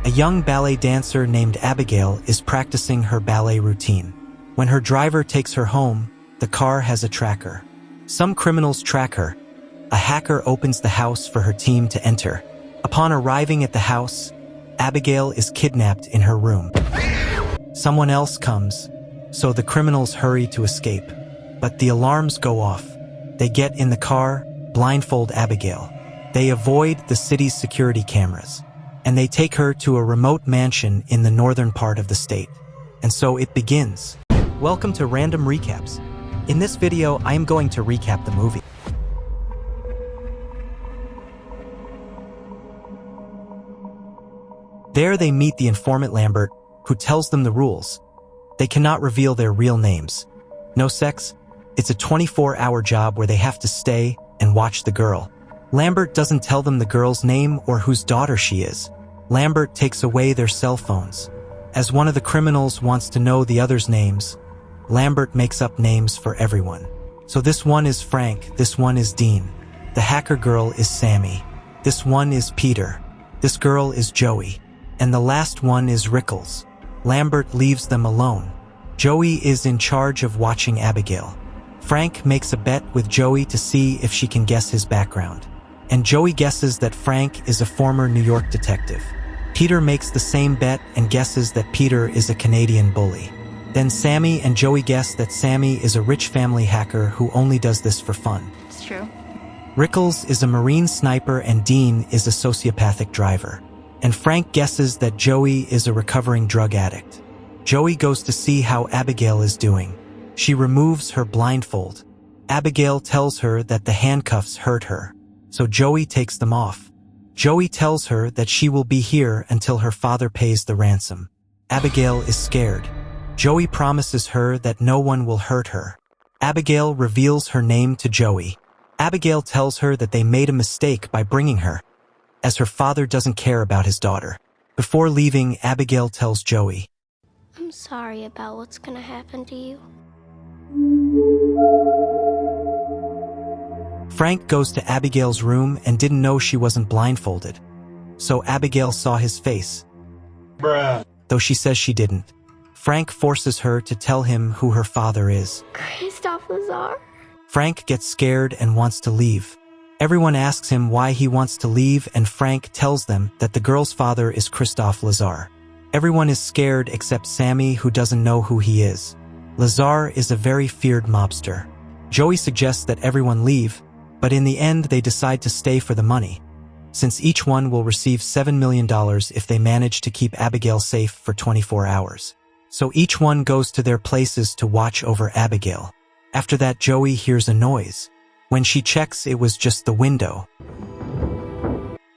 A young ballet dancer named Abigail is practicing her ballet routine. When her driver takes her home, the car has a tracker. Some criminals track her. A hacker opens the house for her team to enter. Upon arriving at the house, Abigail is kidnapped in her room. Someone else comes, so the criminals hurry to escape. But the alarms go off. They get in the car, blindfold Abigail. They avoid the city's security cameras, and they take her to a remote mansion in the northern part of the state. And so it begins. Welcome to Random Recaps. In this video, I am going to recap the movie. There they meet the informant Lambert, who tells them the rules. They cannot reveal their real names. No sex. It's a 24-hour job where they have to stay and watch the girl. Lambert doesn't tell them the girl's name or whose daughter she is. Lambert takes away their cell phones. As one of the criminals wants to know the others' names, Lambert makes up names for everyone. So this one is Frank, this one is Dean. The hacker girl is Sammy. This one is Peter. This girl is Joey. And the last one is Rickles. Lambert leaves them alone. Joey is in charge of watching Abigail. Frank makes a bet with Joey to see if she can guess his background. And Joey guesses that Frank is a former New York detective. Peter makes the same bet and guesses that Peter is a Canadian bully. Then Sammy and Joey guess that Sammy is a rich family hacker who only does this for fun. It's true. Rickles is a Marine sniper and Dean is a sociopathic driver. And Frank guesses that Joey is a recovering drug addict. Joey goes to see how Abigail is doing. She removes her blindfold. Abigail tells her that the handcuffs hurt her, so Joey takes them off. Joey tells her that she will be here until her father pays the ransom. Abigail is scared. Joey promises her that no one will hurt her. Abigail reveals her name to Joey. Abigail tells her that they made a mistake by bringing her, as her father doesn't care about his daughter. Before leaving, Abigail tells Joey, "I'm sorry about what's gonna happen to you." Frank goes to Abigail's room and didn't know she wasn't blindfolded. So Abigail saw his face. Bruh. Though she says she didn't. Frank forces her to tell him who her father is. Christophe Lazar. Frank gets scared and wants to leave. Everyone asks him why he wants to leave and Frank tells them that the girl's father is Christophe Lazar. Everyone is scared except Sammy, who doesn't know who he is. Lazar is a very feared mobster. Joey suggests that everyone leave, but in the end they decide to stay for the money, since each one will receive $7 million if they manage to keep Abigail safe for 24 hours. So each one goes to their places to watch over Abigail. After that, Joey hears a noise. When she checks, it was just the window.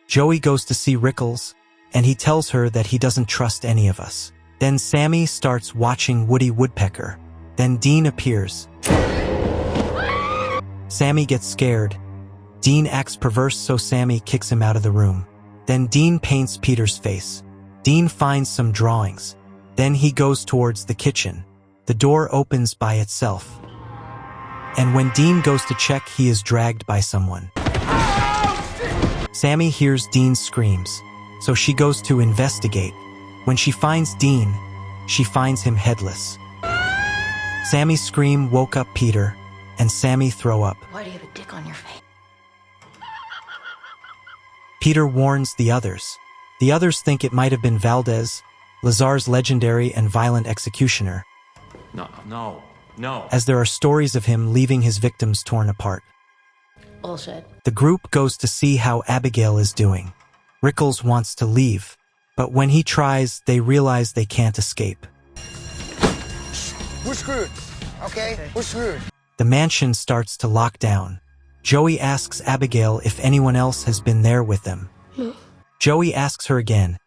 Joey goes to see Rickles, and he tells her that he doesn't trust any of us. Then Sammy starts watching Woody Woodpecker. Then Dean appears. Sammy gets scared. Dean acts perverse, so Sammy kicks him out of the room. Then Dean paints Peter's face. Dean finds some drawings. Then he goes towards the kitchen. The door opens by itself. And when Dean goes to check, he is dragged by someone. Sammy hears Dean's screams, so she goes to investigate. When she finds Dean, she finds him headless. Sammy's scream woke up Peter, and Sammy throw up. Why do you have a dick on your face? Peter warns the others. The others think it might have been Valdez, Lazar's legendary and violent executioner. No. As there are stories of him leaving his victims torn apart. Bullshit. The group goes to see how Abigail is doing. Rickles wants to leave, but when he tries, they realize they can't escape. We're screwed, okay? We're screwed. The mansion starts to lock down. Joey asks Abigail if anyone else has been there with them. No. Joey asks her again.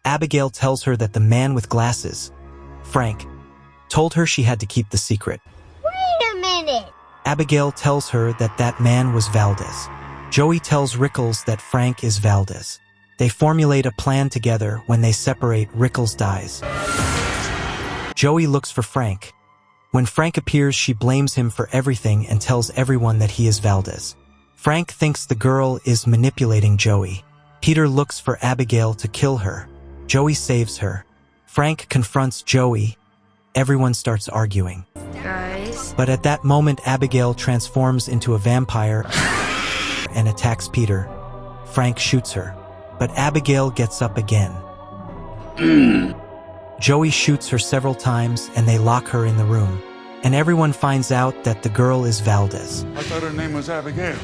Abigail tells her that the man with glasses, Frank, told her she had to keep the secret. Wait a minute. Abigail tells her that that man was Valdez. Joey tells Rickles that Frank is Valdez. They formulate a plan together. When they separate, Rickles dies. Joey looks for Frank. When Frank appears, she blames him for everything and tells everyone that he is Valdez. Frank thinks the girl is manipulating Joey. Peter looks for Abigail to kill her. Joey saves her. Frank confronts Joey. Everyone starts arguing. Guys. But at that moment, Abigail transforms into a vampire and attacks Peter. Frank shoots her, but Abigail gets up again. Joey shoots her several times and they lock her in the room. And everyone finds out that the girl is Valdez. I thought her name was Abigail.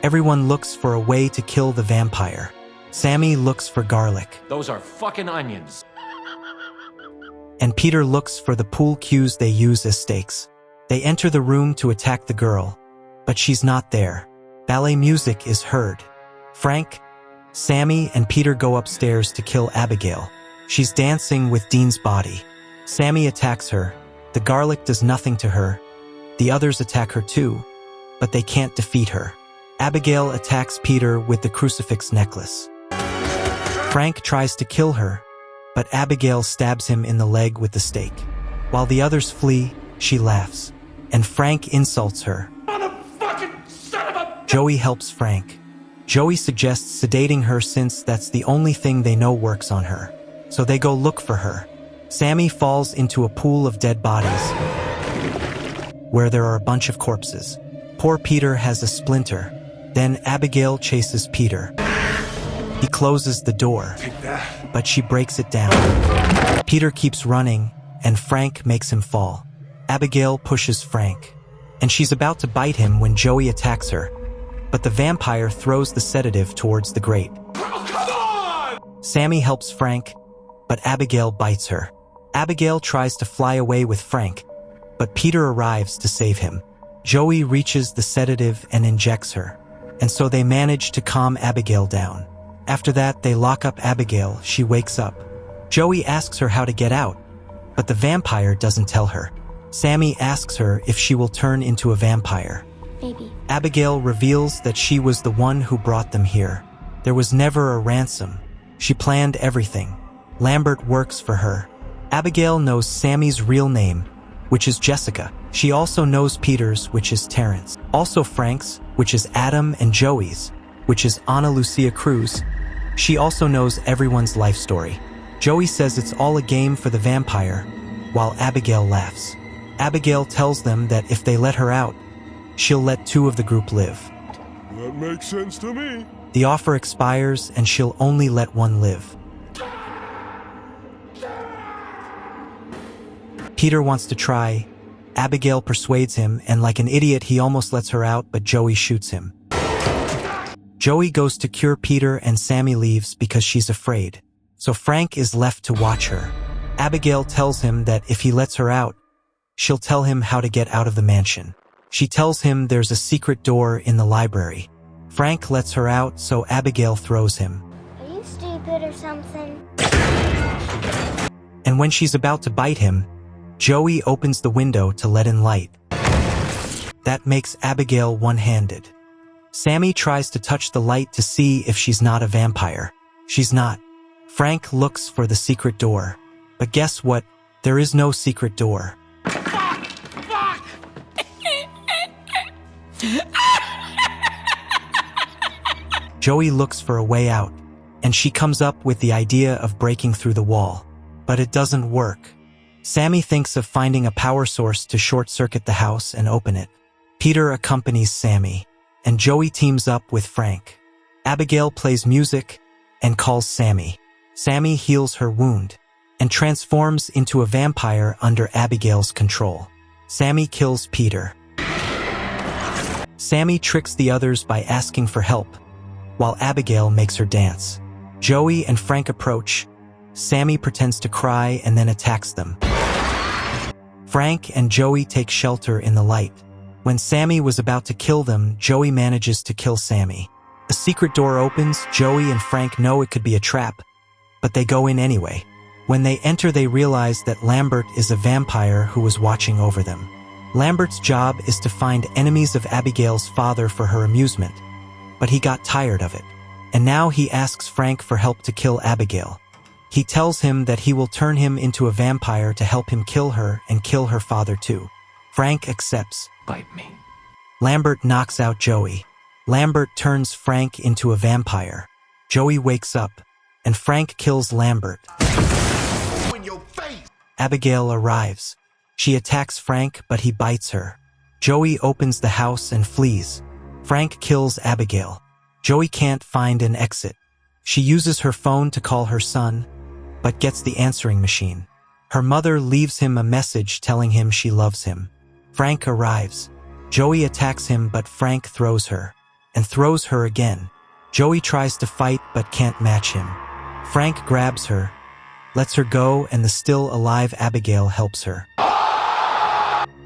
Everyone looks for a way to kill the vampire. Sammy looks for garlic. Those are fucking onions. And Peter looks for the pool cues they use as stakes. They enter the room to attack the girl, but she's not there. Ballet music is heard. Frank, Sammy, and Peter go upstairs to kill Abigail. She's dancing with Dean's body. Sammy attacks her. The garlic does nothing to her. The others attack her too, but they can't defeat her. Abigail attacks Peter with the crucifix necklace. Frank tries to kill her, but Abigail stabs him in the leg with the stake. While the others flee, she laughs, and Frank insults her. Motherfucking son of a... Joey helps Frank. Joey suggests sedating her since that's the only thing they know works on her. So they go look for her. Sammy falls into a pool of dead bodies, where there are a bunch of corpses. Poor Peter has a splinter. Then Abigail chases Peter. He closes the door, but she breaks it down. Peter keeps running, and Frank makes him fall. Abigail pushes Frank, and she's about to bite him when Joey attacks her, but the vampire throws the sedative towards the grate. Oh, come on! Sammy helps Frank, but Abigail bites her. Abigail tries to fly away with Frank, but Peter arrives to save him. Joey reaches the sedative and injects her, and so they manage to calm Abigail down. After that, they lock up Abigail. She wakes up. Joey asks her how to get out, but the vampire doesn't tell her. Sammy asks her if she will turn into a vampire. Maybe. Abigail reveals that she was the one who brought them here. There was never a ransom. She planned everything. Lambert works for her. Abigail knows Sammy's real name, which is Jessica. She also knows Peter's, which is Terrence. Also Frank's, which is Adam, and Joey's, which is Ana Lucia Cruz. She also knows everyone's life story. Joey says it's all a game for the vampire, while Abigail laughs. Abigail tells them that if they let her out, she'll let 2 of the group live. That makes sense to me. The offer expires and she'll only let 1 live. Peter wants to try. Abigail persuades him, and like an idiot, he almost lets her out, but Joey shoots him. Joey goes to cure Peter and Sammy leaves because she's afraid. So Frank is left to watch her. Abigail tells him that if he lets her out, she'll tell him how to get out of the mansion. She tells him there's a secret door in the library. Frank lets her out, so Abigail throws him. Are you stupid or something? And when she's about to bite him, Joey opens the window to let in light. That makes Abigail one-handed. Sammy tries to touch the light to see if she's not a vampire. She's not. Frank looks for the secret door. But guess what? There is no secret door. Fuck! Joey looks for a way out, and she comes up with the idea of breaking through the wall. But it doesn't work. Sammy thinks of finding a power source to short-circuit the house and open it. Peter accompanies Sammy, and Joey teams up with Frank. Abigail plays music and calls Sammy. Sammy heals her wound and transforms into a vampire under Abigail's control. Sammy kills Peter. Sammy tricks the others by asking for help, while Abigail makes her dance. Joey and Frank approach. Sammy pretends to cry and then attacks them. Frank and Joey take shelter in the light. When Sammy was about to kill them, Joey manages to kill Sammy. A secret door opens. Joey and Frank know it could be a trap, but they go in anyway. When they enter, they realize that Lambert is a vampire who was watching over them. Lambert's job is to find enemies of Abigail's father for her amusement, but he got tired of it, and now he asks Frank for help to kill Abigail. He tells him that he will turn him into a vampire to help him kill her and kill her father too. Frank accepts. Bite me. Lambert knocks out Joey. Lambert turns Frank into a vampire. Joey wakes up, and Frank kills Lambert. In your face! Abigail arrives. She attacks Frank, but he bites her. Joey opens the house and flees. Frank kills Abigail. Joey can't find an exit. She uses her phone to call her son, but gets the answering machine. Her mother leaves him a message telling him she loves him. Frank arrives. Joey attacks him, but Frank throws her, and throws her again. Joey tries to fight but can't match him. Frank grabs her, lets her go, and the still alive Abigail helps her.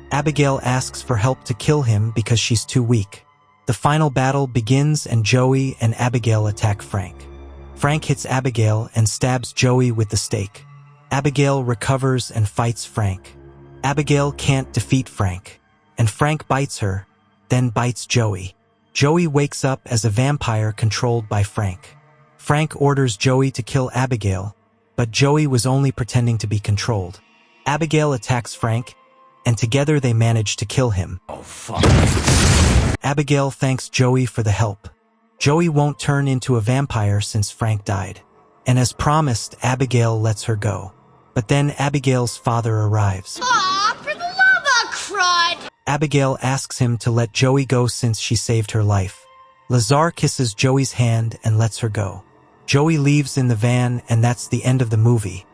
Abigail asks for help to kill him because she's too weak. The final battle begins and Joey and Abigail attack Frank. Frank hits Abigail and stabs Joey with the stake. Abigail recovers and fights Frank. Abigail can't defeat Frank, and Frank bites her, then bites Joey. Joey wakes up as a vampire controlled by Frank. Frank orders Joey to kill Abigail, but Joey was only pretending to be controlled. Abigail attacks Frank, and together they manage to kill him. Oh, fuck. Abigail thanks Joey for the help. Joey won't turn into a vampire since Frank died. And as promised, Abigail lets her go. But then Abigail's father arrives. Aw, for the love of crud! Abigail asks him to let Joey go since she saved her life. Lazar kisses Joey's hand and lets her go. Joey leaves in the van, and that's the end of the movie.